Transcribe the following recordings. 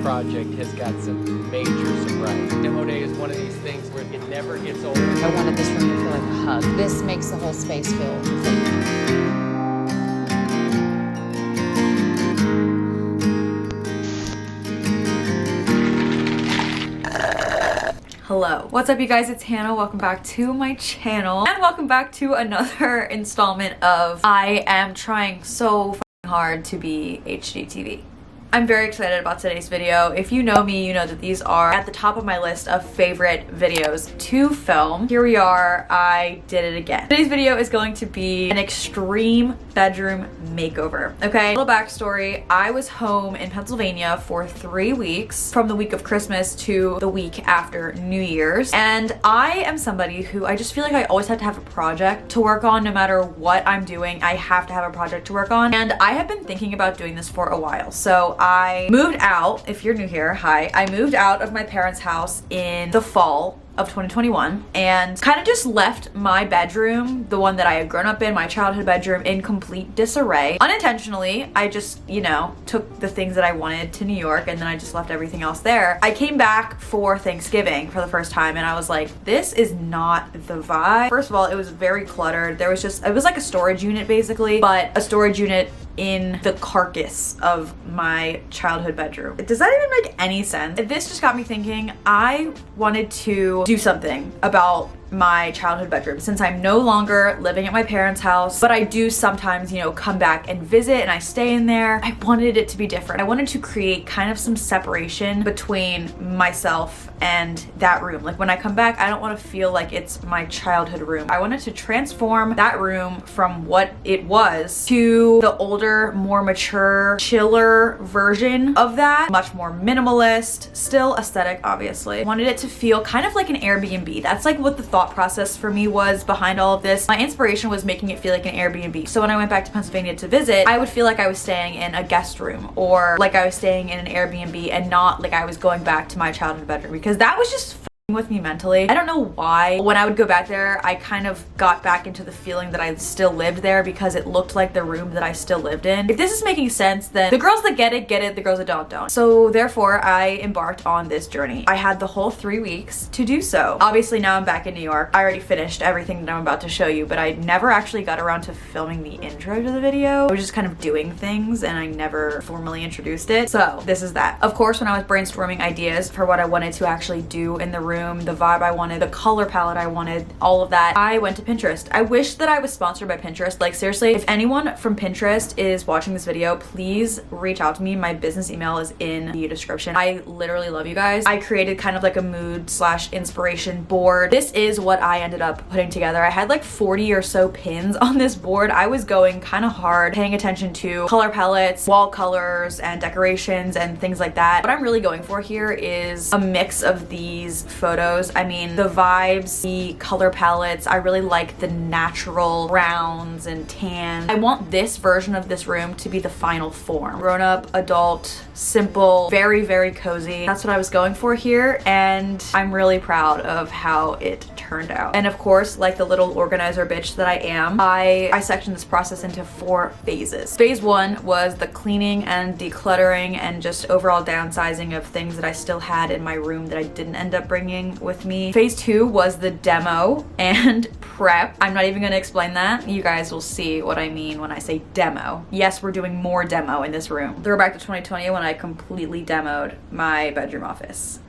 project has got some major surprises. Demo day is one of these things where it never gets old. I wanted this room to feel like a hug. This makes the whole space feel complete. Hello. What's up, you guys? It's Hannah. Welcome back to my channel and welcome back to another installment of I am trying so fucking hard to be HGTV. I'm very excited about today's video. If you know me, you know that these are at the top of my list of favorite videos to film. Here we are, I did it again. Today's video is going to be an extreme bedroom makeover, okay? A little backstory, I was home in Pennsylvania for 3 weeks from the week of Christmas to the week after New Year's. And I am somebody who I just feel like I always have to have a project to work on. No matter what I'm doing, I have to have a project to work on. And I have been thinking about doing this for a while. So I moved out, if you're new here, hi. I moved out of my parents' house in the fall of 2021 and kind of just left my bedroom, the one that I had grown up in, my childhood bedroom, in complete disarray. Unintentionally, I just, you know, took the things that I wanted to New York and then I just left everything else there. I came back for Thanksgiving for the first time and I was like, this is not the vibe. First of all, it was very cluttered. There was just, it was like a storage unit basically, but a storage unit in the carcass of my childhood bedroom. Does that even make any sense? This just got me thinking, I wanted to do something about my childhood bedroom since I'm no longer living at my parents' house, but I do sometimes, you know, come back and visit and I stay in there. I wanted it to be different. I wanted to create kind of some separation between myself and that room. Like when I come back, I don't want to feel like it's my childhood room. I wanted to transform that room from what it was to the older, more mature, chiller version of that. Much more minimalist, still aesthetic, obviously. I wanted it to feel kind of like an Airbnb. That's like what the thought process for me was behind all of this. My inspiration was making it feel like an Airbnb. So when I went back to Pennsylvania to visit, I would feel like I was staying in a guest room or like I was staying in an Airbnb and not like I was going back to my childhood bedroom, because that was just with me mentally. I don't know why. When I would go back there, I kind of got back into the feeling that I still lived there because it looked like the room that I still lived in. If this is making sense, then the girls that get it, the girls that don't. So therefore, I embarked on this journey. I had the whole 3 weeks to do so. Obviously, now I'm back in New York. I already finished everything that I'm about to show you, but I never actually got around to filming the intro to the video. I was just kind of doing things and I never formally introduced it. So this is that. Of course, when I was brainstorming ideas for what I wanted to actually do in the room, the vibe I wanted, the color palette I wanted, all of that, I went to Pinterest. I wish that I was sponsored by Pinterest. Like seriously, if anyone from Pinterest is watching this video, please reach out to me. My business email is in the description. I literally love you guys. I created kind of like a mood / inspiration board. This is what I ended up putting together. I had like 40 or so pins on this board. I was going kind of hard, paying attention to color palettes, wall colors, and decorations and things like that. What I'm really going for here is a mix of these photos. I mean, the vibes, the color palettes, I really like the natural browns and tan. I want this version of this room to be the final form. Grown up, adult, simple, very, very cozy. That's what I was going for here, and I'm really proud of how it turned out. And of course, like the little organizer bitch that I am, I sectioned this process into 4 phases. Phase 1 was the cleaning and decluttering and just overall downsizing of things that I still had in my room that I didn't end up bringing with me. Phase 2 was the demo and prep. I'm not even going to explain that. You guys will see what I mean when I say demo. Yes, we're doing more demo in this room. Throw back to 2020 when I completely demoed my bedroom office.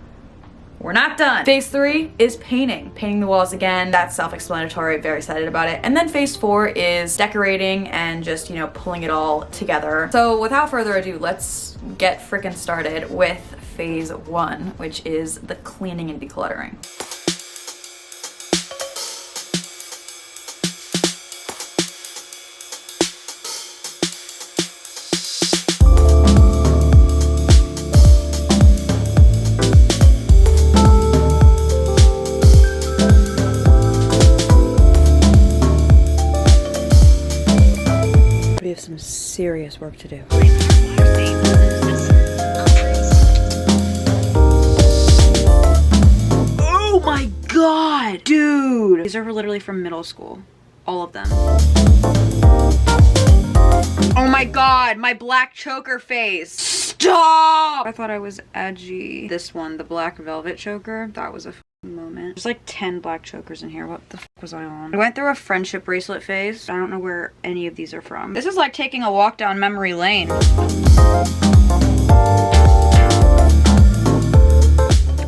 We're not done. Phase 3 is painting the walls again. That's self-explanatory, very excited about it. And then phase 4 is decorating and just, you know, pulling it all together. So without further ado, let's get freaking started with phase 1, which is the cleaning and decluttering. We have some serious work to do. Oh my god, dude! These are literally from middle school. All of them. Oh my god, my black choker face. Stop! I thought I was edgy. This one, the black velvet choker, that was a moment. There's like 10 black chokers in here. What the fuck was I on? I went through a friendship bracelet phase. I don't know where any of these are from. This is like taking a walk down memory lane.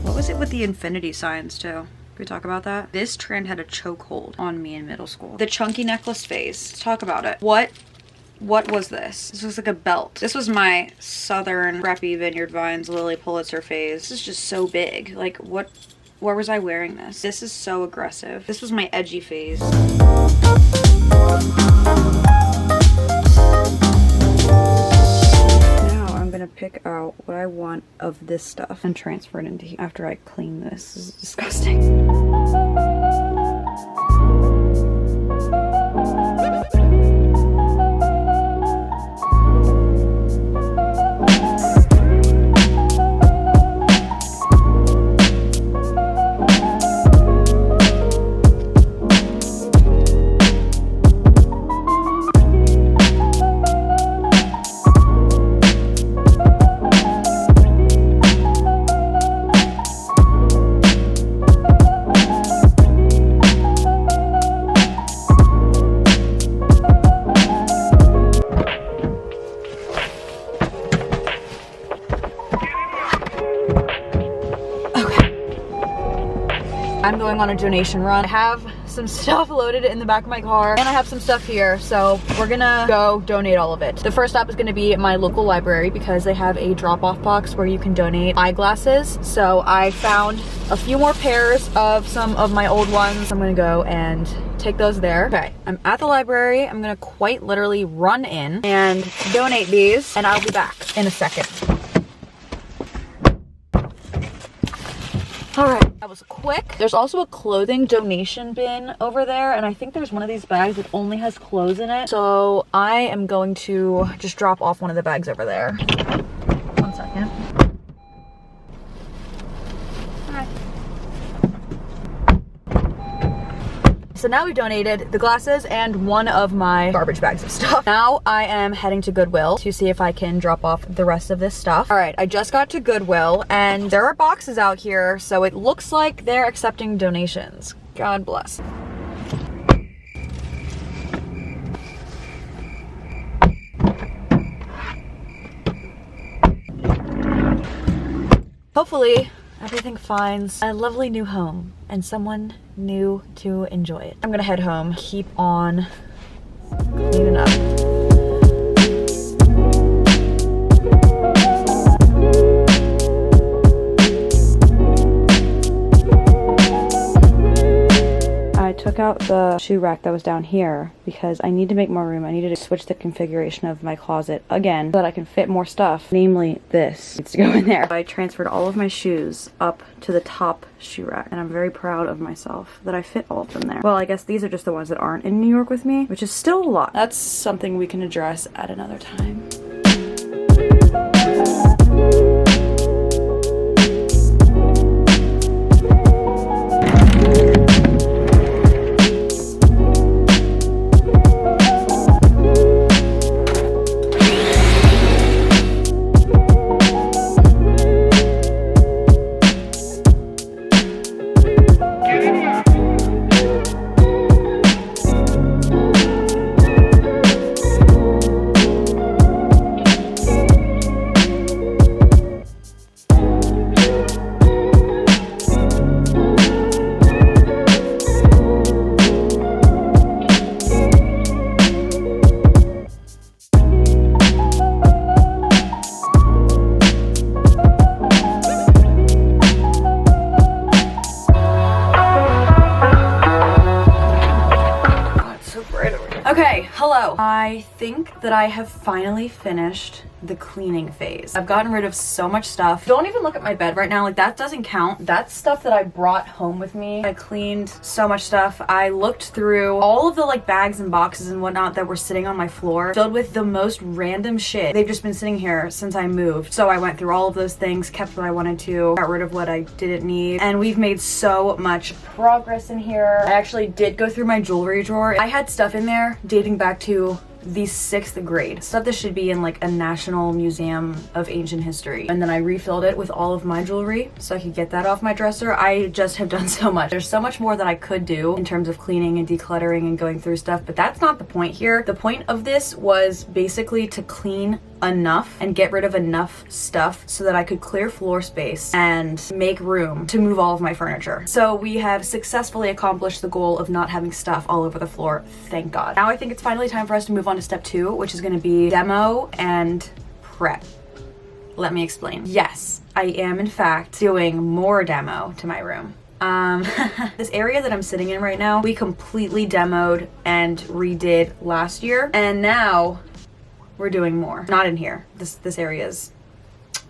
What was it with the infinity signs too? Can we talk about that? This trend had a chokehold on me in middle school. The chunky necklace phase. Let's talk about it. What was this? This was like a belt. This was my Southern Crappy Vineyard Vines Lily Pulitzer phase. This is just so big. Like where was I wearing this? This is so aggressive. This was my edgy phase. Now I'm gonna pick out what I want of this stuff and transfer it into here after I clean this. This is disgusting. I'm going on a donation run. I have some stuff loaded in the back of my car and I have some stuff here, so we're gonna go donate all of it. The first stop is gonna be my local library because they have a drop-off box where you can donate eyeglasses. So I found a few more pairs of some of my old ones. I'm gonna go and take those there. Okay, I'm at the library. I'm gonna quite literally run in and donate these and I'll be back in a second. All right, that was quick. There's also a clothing donation bin over there, and I think there's one of these bags that only has clothes in it. So I am going to just drop off one of the bags over there. 1 second. So now we donated the glasses and one of my garbage bags of stuff. Now I am heading to Goodwill to see if I can drop off the rest of this stuff. All right, I just got to Goodwill and there are boxes out here, so it looks like they're accepting donations. God bless. Hopefully, everything finds a lovely new home and someone new to enjoy it. I'm gonna head home, keep on cleaning up. I took out the shoe rack that was down here because I need to make more room. I needed to switch the configuration of my closet again so that I can fit more stuff, namely this needs to go in there. I transferred all of my shoes up to the top shoe rack and I'm very proud of myself that I fit all of them there. Well, I guess these are just the ones that aren't in New York with me, which is still a lot. That's something we can address at another time. Okay, hello. I think that I have finally finished the cleaning phase. I've gotten rid of so much stuff. Don't even look at my bed right now. Like, that doesn't count. That's stuff that I brought home with me. I cleaned so much stuff. I looked through all of the like bags and boxes and whatnot that were sitting on my floor, filled with the most random shit. They've just been sitting here since I moved. So I went through all of those things, kept what I wanted to, got rid of what I didn't need, and we've made so much progress in here. I actually did go through my jewelry drawer. I had stuff in there dating back to the 6th grade. Stuff that should be in like a National Museum of Ancient History. And then I refilled it with all of my jewelry so I could get that off my dresser. I just have done so much. There's so much more that I could do in terms of cleaning and decluttering and going through stuff, but that's not the point here. The point of this was basically to clean enough and get rid of enough stuff so that I could clear floor space and make room to move all of my furniture. So we have successfully accomplished the goal of not having stuff all over the floor, thank God. Now I think it's finally time for us to move on to step 2, which is going to be demo and prep. Let me explain. Yes, I am in fact doing more demo to my room. This area that I'm sitting in right now, we completely demoed and redid last year, and now we're doing more. Not in here. This area is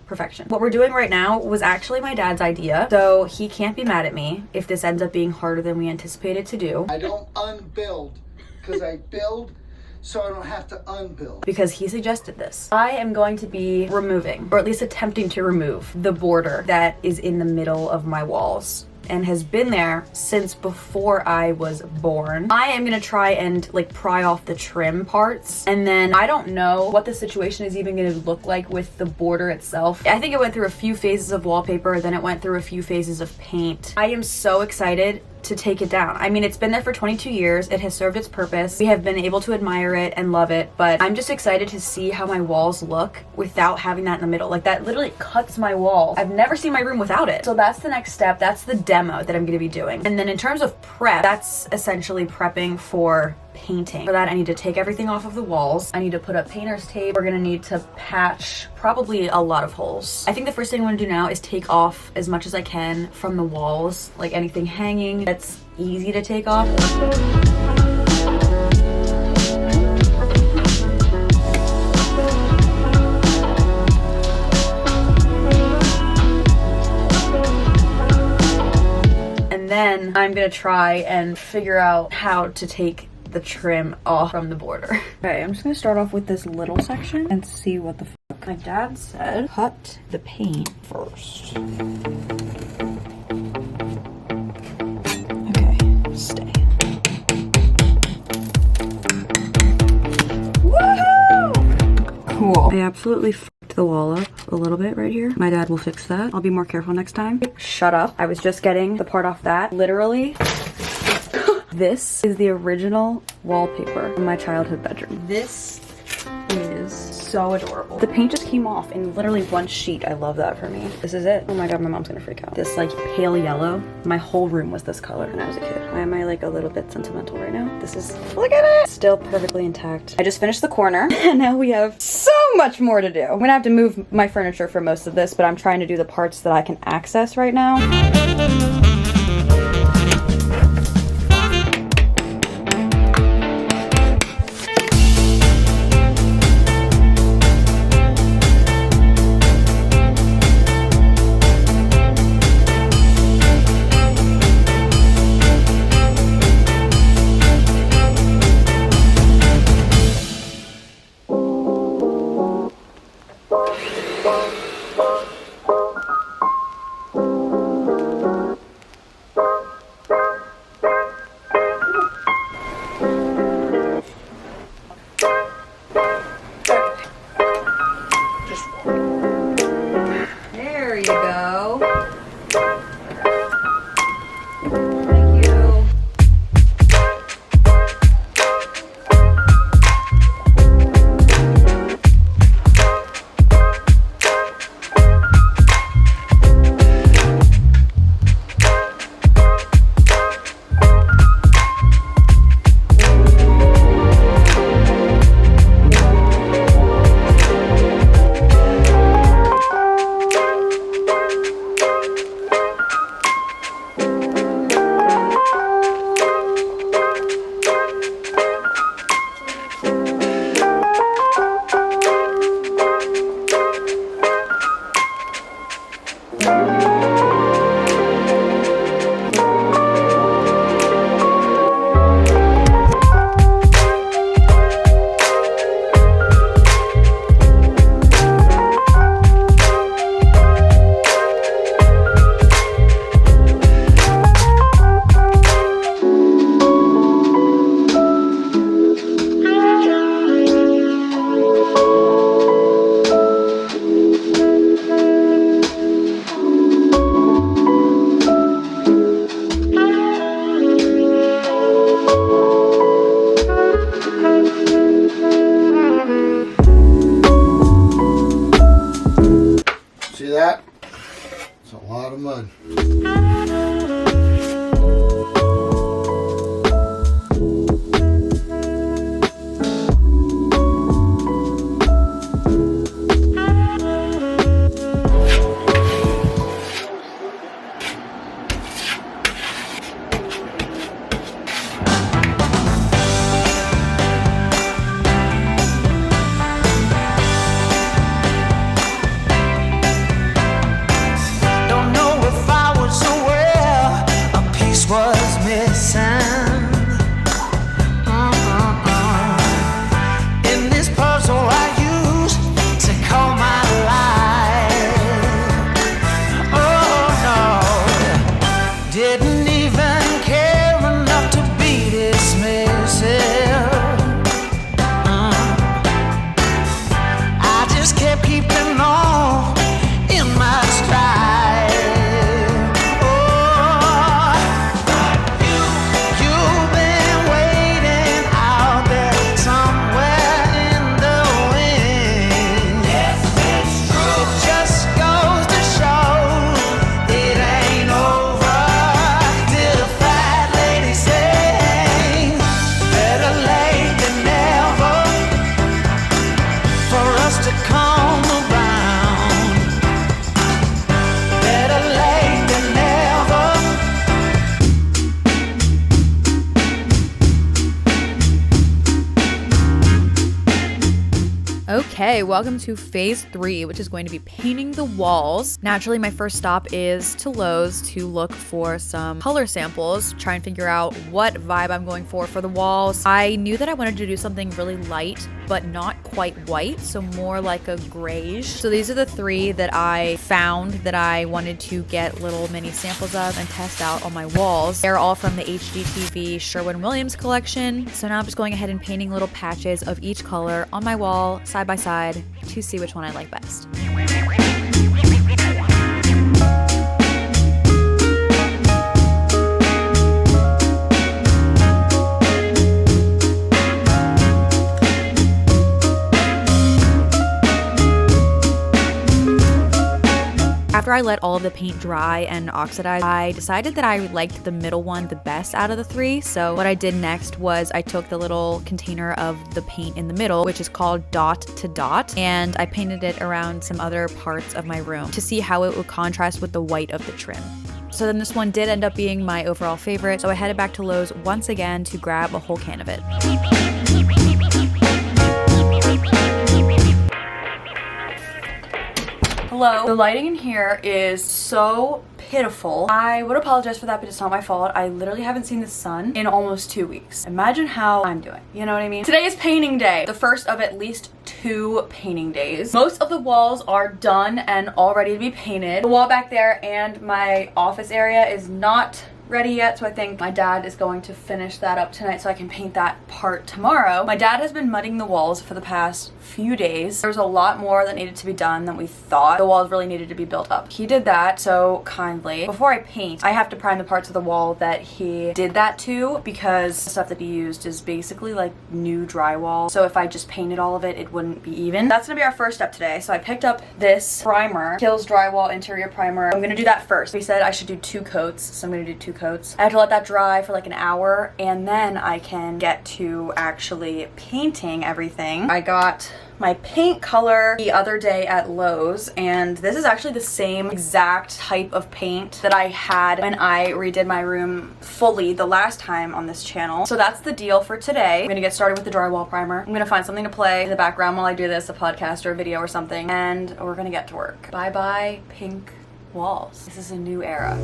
perfection. What we're doing right now was actually my dad's idea, so he can't be mad at me if this ends up being harder than we anticipated to do. I don't unbuild because I build so I don't have to unbuild. Because he suggested this. I am going to be removing, or at least attempting to remove, the border that is in the middle of my walls and has been there since before I was born. I am gonna try and like pry off the trim parts, and then I don't know what the situation is even gonna look like with the border itself. I think it went through a few phases of wallpaper, then it went through a few phases of paint. I am so excited to take it down. I mean, it's been there for 22 years. It has served its purpose. We have been able to admire it and love it, but I'm just excited to see how my walls look without having that in the middle. Like, that literally cuts my wall. I've never seen my room without it. So that's the next step. That's the demo that I'm gonna be doing. And then in terms of prep, that's essentially prepping for painting. For that, I need to take everything off of the walls. I need to put up painter's tape. We're gonna need to patch probably a lot of holes. I think the first thing I'm gonna do now is take off as much as I can from the walls, like anything hanging that's easy to take off. And then I'm gonna try and figure out how to take the trim off from the border. Okay, I'm just gonna start off with this little section and see what the fuck. My dad said cut the paint first. Okay, stay. Woohoo! Cool. I absolutely fucked the wall up a little bit right here. My dad will fix that. I'll be more careful next time. Shut up. I was just getting the part off that. Literally. This is the original wallpaper in my childhood bedroom. This is so adorable. The paint just came off in literally one sheet. I love that for me. This is it. Oh my god, my mom's gonna freak out. This like pale yellow. My whole room was this color when I was a kid. Why am I like a little bit sentimental right now? This is, look at it! Still perfectly intact. I just finished the corner and now we have so much more to do. I'm gonna have to move my furniture for most of this, but I'm trying to do the parts that I can access right now. See that? It's a lot of mud. Okay, welcome to phase 3, which is going to be painting the walls. Naturally, my first stop is to Lowe's to look for some color samples, try and figure out what vibe I'm going for the walls. I knew that I wanted to do something really light, but not quite white, so more like a grayish. So these are the 3 that I found that I wanted to get little mini samples of and test out on my walls. They're all from the HGTV Sherwin-Williams collection. So now I'm just going ahead and painting little patches of each color on my wall, side by side, to see which one I like best. After I let all of the paint dry and oxidize, I decided that I liked the middle one the best out of the 3. So what I did next was I took the little container of the paint in the middle, which is called Dot to Dot, and I painted it around some other parts of my room to see how it would contrast with the white of the trim. So then this one did end up being my overall favorite, so I headed back to Lowe's once again to grab a whole can of it. Hello. The lighting in here is so pitiful. I would apologize for that, but it's not my fault. I literally haven't seen the sun in almost 2 weeks. Imagine how I'm doing. You know what I mean? Today is painting day. The first of at least 2 painting days. Most of the walls are done and all ready to be painted. The wall back there and my office area is not ready yet, so I think my dad is going to finish that up tonight so I can paint that part tomorrow. My dad has been mudding the walls for the past few days. There was a lot more that needed to be done than we thought. The walls really needed to be built up. He did that so kindly. Before I paint, I have to prime the parts of the wall that he did that to, because the stuff that he used is basically like new drywall. So if I just painted all of it, it wouldn't be even. That's gonna be our first step today. So I picked up this primer, Kills Drywall Interior Primer. I'm gonna do that first. He said I should do 2 coats, so I'm gonna do 2 coats. I have to let that dry for like an hour, and then I can get to actually painting everything. I got my paint color the other day at Lowe's, and this is actually the same exact type of paint that I had when I redid my room fully the last time on this channel. So that's the deal for today. I'm gonna get started with the drywall primer. I'm gonna find something to play in the background while I do this, a podcast or a video or something, and we're gonna get to work. Bye bye pink walls. This is a new era.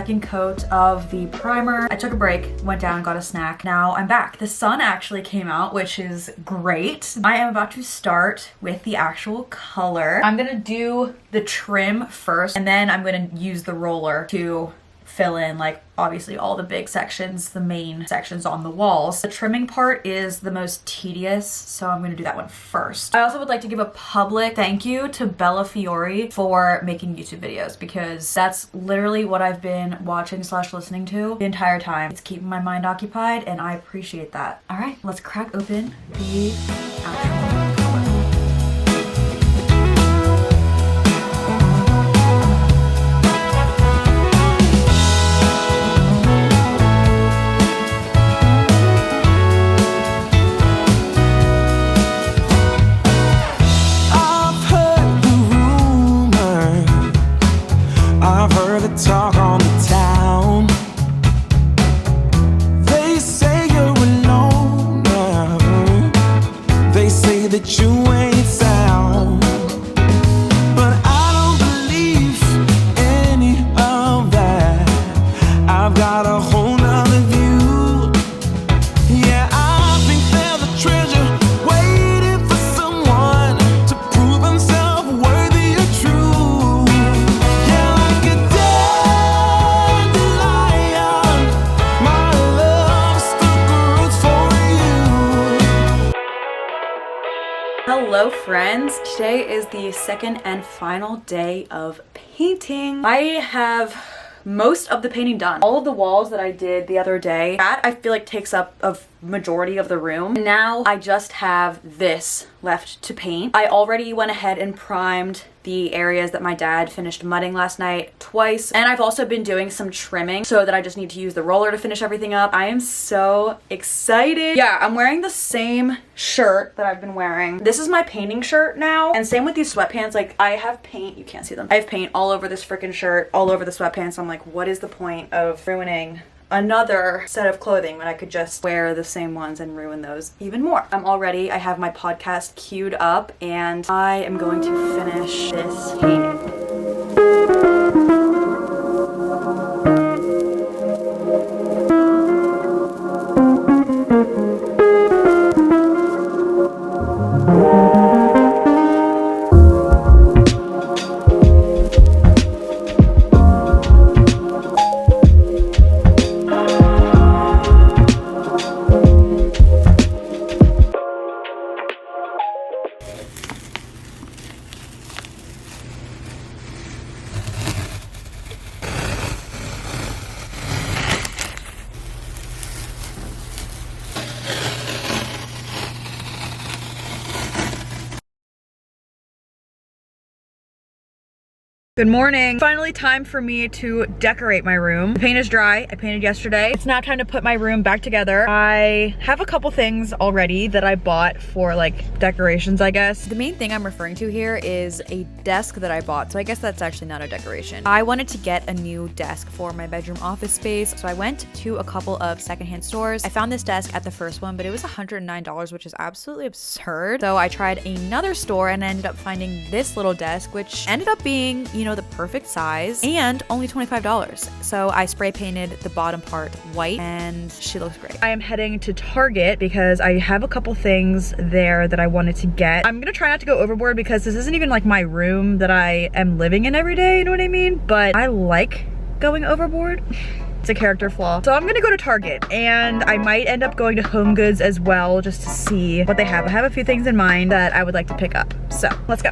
second coat of the primer. I took a break, went down, got a snack. Now I'm back. The sun actually came out, which is great. I am about to start with the actual color. I'm gonna do the trim first, and then I'm gonna use the roller to fill in, like, obviously all the big sections, the main sections on the walls. The trimming part is the most tedious, so I'm gonna do that one first. I also would like to give a public thank you to Bella Fiore for making YouTube videos, because that's literally what I've been watching / listening to the entire time. It's keeping my mind occupied, and I appreciate that. All right, let's crack open the actual color. Talk on the town. They say you're alone now. They say that you ain't sound, but I don't believe any of that. I've got a whole nother view. Yeah, I think there's a treasure waiting for someone to prove himself worthy or true. Yeah, like a Hello friends, today is the second and final day of painting. I have most of the painting done. All of the walls that I did the other day, that I feel like takes up a majority of the room. And now I just have this left to paint. I already went ahead and primed the areas that my dad finished mudding last night twice, and I've also been doing some trimming so that I just need to use the roller to finish everything up. I am so excited. Yeah, I'm wearing the same shirt that I've been wearing. This is my painting shirt now, and same with these sweatpants. Like, I have paint, you can't see them, I have paint all over this freaking shirt, all over the sweatpants. I'm like, what is the point of ruining another set of clothing when I could just wear the same ones and ruin those even more? I have my podcast queued up, and I am going to finish this painting. Good morning. Finally time for me to decorate my room. The paint is dry. I painted yesterday. It's now time to put my room back together. I have a couple things already that I bought for like decorations, I guess. The main thing I'm referring to here is a desk that I bought. So I guess that's actually not a decoration. I wanted to get a new desk for my bedroom office space. So I went to a couple of secondhand stores. I found this desk at the first one, but it was $109, which is absolutely absurd. So I tried another store and I ended up finding this little desk, which ended up being, you know, the perfect size and only $25. So I spray painted the bottom part white and she looks great. I am heading to Target because I have a couple things there that I wanted to get. I'm gonna try not to go overboard because this isn't even like my room that I am living in every day, you know what I mean? But I like going overboard. It's a character flaw. So I'm gonna go to Target, and I might end up going to Home Goods as well just to see what they have. I have a few things in mind that I would like to pick up. So let's go.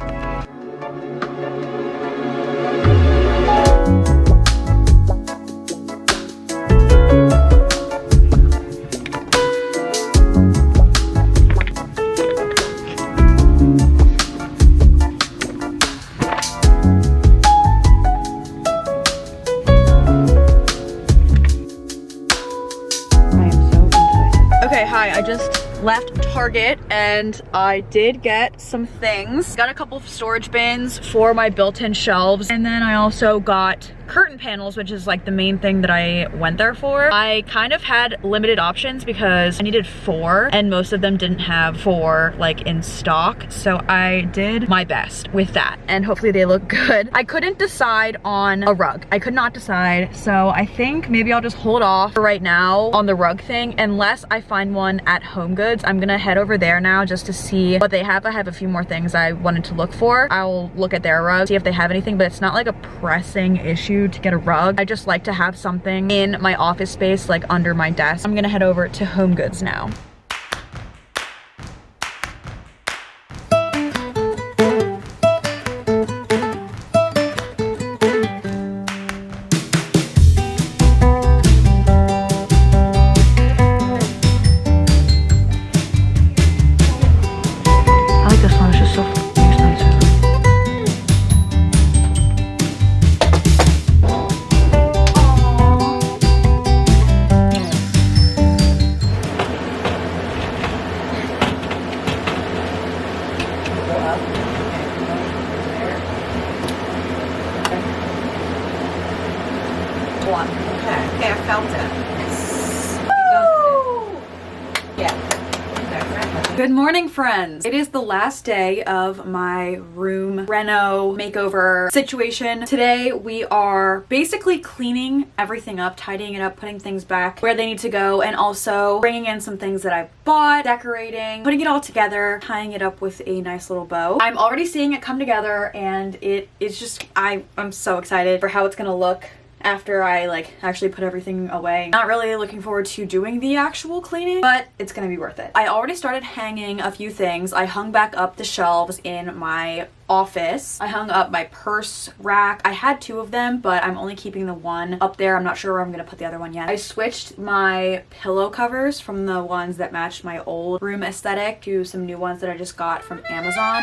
I just left Target and I did get some things. Got a couple of storage bins for my built-in shelves, and then I also got curtain panels, which is like the main thing that I went there for, I kind of had limited options because I needed 4 and most of them didn't have 4 like in stock. So I did my best with that and hopefully they look good. I couldn't decide on a rug. I could not decide. So I think maybe I'll just hold off for right now on the rug thing unless I find one at HomeGoods. I'm gonna head over there now just to see what they have. I have a few more things I wanted to look for. I'll look at their rug, see if they have anything, but it's not like a pressing issue to get a rug. I just like to have something in my office space, like under my desk. I'm gonna head over to HomeGoods now. Okay, I felt it. Good morning, friends. It is the last day of my room reno makeover situation. Today we are basically cleaning everything up, tidying it up, putting things back where they need to go, and also bringing in some things that I bought, decorating, putting it all together, tying it up with a nice little bow. I'm already seeing it come together and it's just, I'm so excited for how it's gonna look after I like actually put everything away. Not really looking forward to doing the actual cleaning, but it's gonna be worth it. I already started hanging a few things. I hung back up the shelves in my office. I hung up my purse rack. I had 2 of them, but I'm only keeping the one up there. I'm not sure where I'm gonna put the other one yet. I switched my pillow covers from the ones that matched my old room aesthetic to some new ones that I just got from Amazon.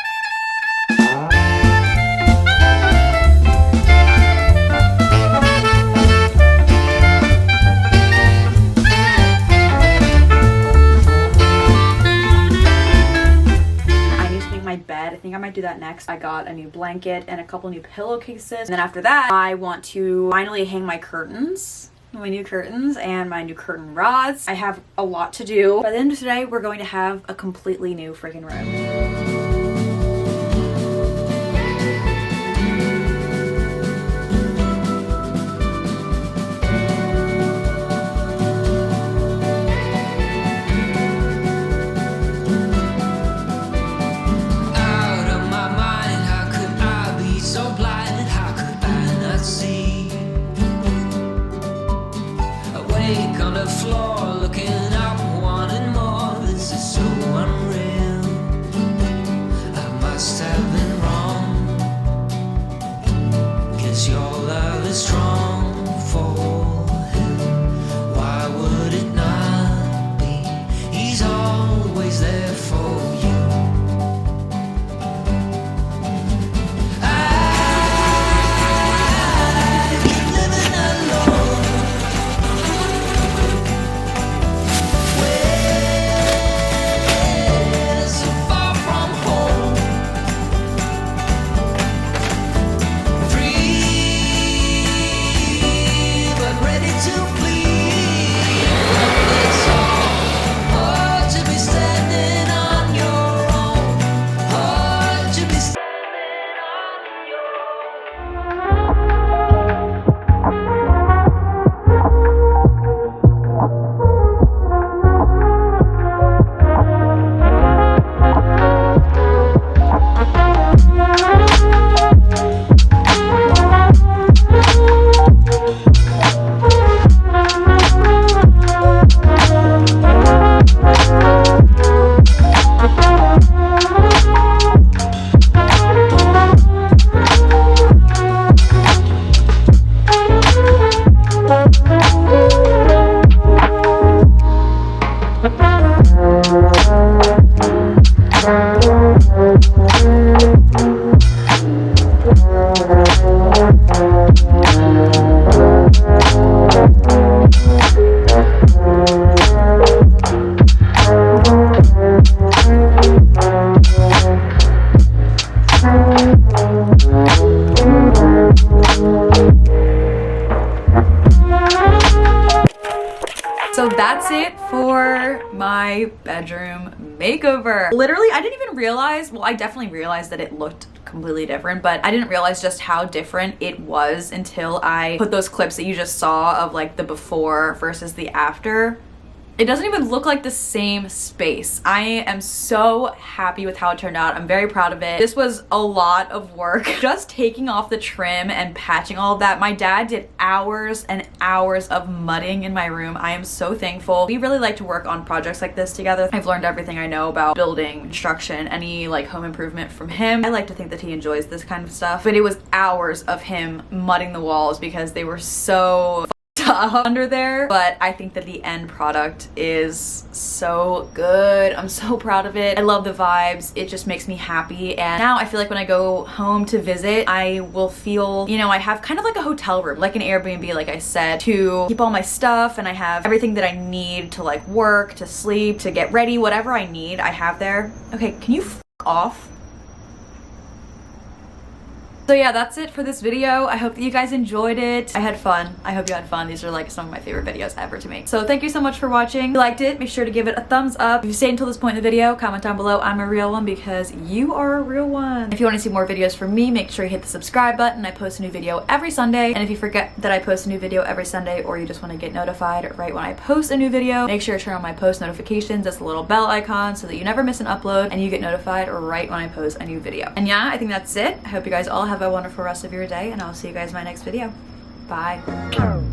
Bed. I think I might do that next. I got a new blanket and a couple new pillowcases. And then after that, I want to finally hang my curtains. My new curtains and my new curtain rods. I have a lot to do. By the end of today, we're going to have a completely new freaking room. On the floor, looking up, wanting more. This is so unreal. I must have been wrong. Guess your love is strong for him. Why would it not be? He's always there for you. that's it for my bedroom makeover. Literally, I didn't even realize, well, I definitely realized that it looked completely different, but I didn't realize just how different it was until I put those clips that you just saw of like the before versus the after. It doesn't even look like the same space. I am so happy with how it turned out. I'm very proud of it. This was a lot of work. Just taking off the trim and patching all of that. My dad did hours and hours of mudding in my room. I am so thankful. We really like to work on projects like this together. I've learned everything I know about building, construction, any like home improvement from him. I like to think that he enjoys this kind of stuff, but it was hours of him mudding the walls because they were so under there. But I think that the end product is so good. I'm so proud of it. I love the vibes. It just makes me happy. And now I feel like when I go home to visit, I will feel, you know, I have kind of like a hotel room, like an Airbnb, like I said, to keep all my stuff, and I have everything that I need to like work, to sleep, to get ready, whatever I need, I have there. Okay, can you f off? So yeah, that's it for this video. I hope that you guys enjoyed it. I had fun. I hope you had fun. These are like some of my favorite videos ever to make. So thank you so much for watching. If you liked it, make sure to give it a thumbs up. If you stayed until this point in the video, comment down below I'm a real one because you are a real one. If you want to see more videos from me, make sure you hit the subscribe button. I post a new video every Sunday. And if you forget that I post a new video every Sunday, or you just want to get notified right when I post a new video, make sure to turn on my post notifications. That's the little bell icon so that you never miss an upload and you get notified right when I post a new video. And yeah, I think that's it. I hope you guys all have a wonderful rest of your day, and I'll see you guys in my next video. Bye.